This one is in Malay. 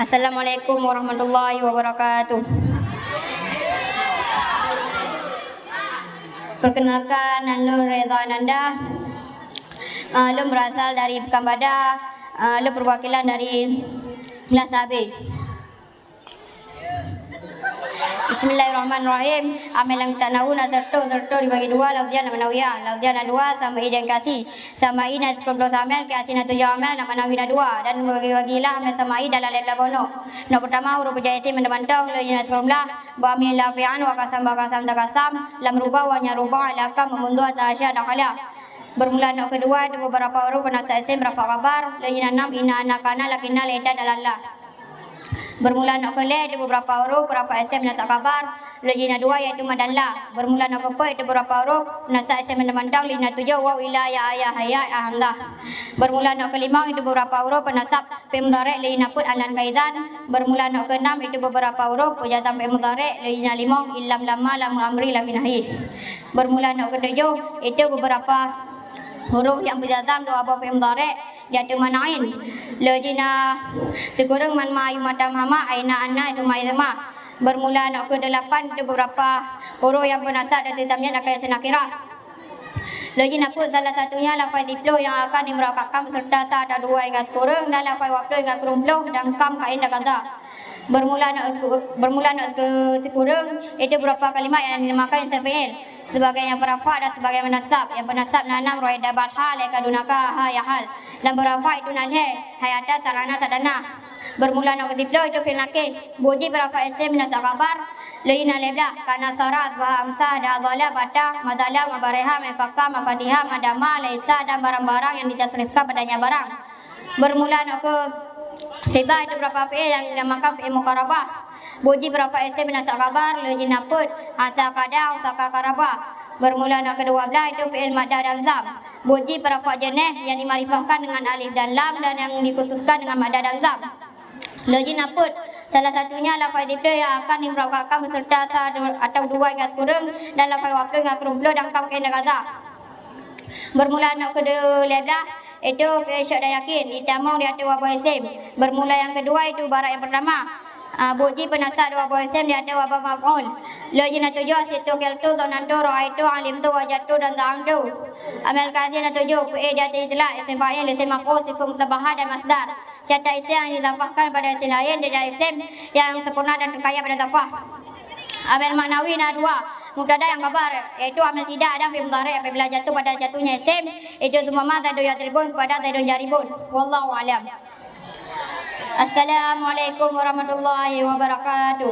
Assalamualaikum warahmatullahi wabarakatuh. Perkenalkan, Nur Reza Ananda. Lu berasal dari Pekanbadak. Lu perwakilan dari kelas AB. Bismillahirrahmanirrahim. Amal yang tak nahu nak serta dibagi dua. Laudian nama nawiyah. Laudian nak dua sama dan kasih. Sama i nak 10 amal. Kasih nak 7 amal. Nama nawiyah dua. Dan bagi-bagilah amal sama i dalam lebla bono. Nak pertama huruf jayati mendemantang. Laudian nak sekolomlah. Ba'amil lafi'an wa kasam takasam. Lam rubah wa nyarubah alakam. Memundu atasya dakhala. Bermula nak kedua. Ada beberapa huruf penasa isim rafa kabar. Laudian 6. Ina anakana lakina leda dalallah. Bermula nak ke ada beberapa huruf berapa isim nasak kabar. Lejina dua iaitu madanlah. Bermula nak ke ada beberapa huruf nasak isim mendemandang. Lina 7 waw ila ya ayah hayat ahamdah. Bermula nak ke 5 itu beberapa huruf penasab fi'il mudhari' lina pun anan kaidan. Bermula nak ke 6 itu beberapa huruf pujatan fi'il mudhari' lina 5 illam lamma lam amri la finahi. Bermula nak ke 7 itu beberapa huruf yang berjazam doa apa fi'il mudhari' dia tu manain. Lejina sekurang man ma yumatam hama aina anna itu mai sama. Bermula nak ke 8 itu beberapa huruf yang penasab dan tetamnya nak kaya senakira. Lejina pun salah satunya lafaz diplo yang akan dimerakatkan beserta sa ada 2 hingga sekurang dan lafaz waplo hingga kerumplo dan kam kain dan kaza. Bermula nak ke sekurang itu beberapa kalimat yang dinamakan isim fi'il. Sebagai yang berafa dan sebagai menasab. Yang penasab nanam roida balha leka dunaka ha ya hal. Dan berafa itu nalhe hayata sarana sadana. Bermula nak ketiplo itu fi'il nakih. Buji berafa isim menasab kabar. Leina lebla kana sarat wa amsa da dhala bata madala mabareha mafaka mafadiha madama laisa dan barang-barang yang ditasrifkan padanya barang. Bermula nak ke sebab itu berapa fi'il yang dinamakan fi'il muqarabah. Buji berapa isim menasab kabar. Lejina put asa kadang saka karabah. Bermula nak ke-12 itu fi'il madda dan zam. Buji berapa jenis yang dimarifahkan dengan alif dan lam dan yang dikhususkan dengan madda dan zam. Lejina put salah satunya lafaz diplo yang akan dimerakatkan beserta sa atau 2 hingga sekurang dan lafaz waplo hingga kerumplo dan kam kain dan kaza. Bermula nak ke-12 itu fi'il syak dan yakin ditamang di atas wabah isim. Bermula yang kedua itu barat yang pertama. Buji penasab dua buah isim di atas wabah maf'ul. Lejina 7 situ keltu zonantu ra'aitu alimtu wajadtu dan za'amtu. Amal kasih na 7 fi'il di atas itilah isim fa'il isim maf'ul sifat musabahah dan masdar. Tiada isim yang didafahkan pada isim lain dan isim yang sempurna dan terkaya pada dafah. Amal maknawi na 2 mubtada yang kabar iaitu amal tidak dan fi'il mudhari' apabila jatuh pada jatuhnya isim itu semua zaidun yatribun kepada zaidun jaribun. Wallahu a'lam. Assalamualaikum warahmatullahi wabarakatuh.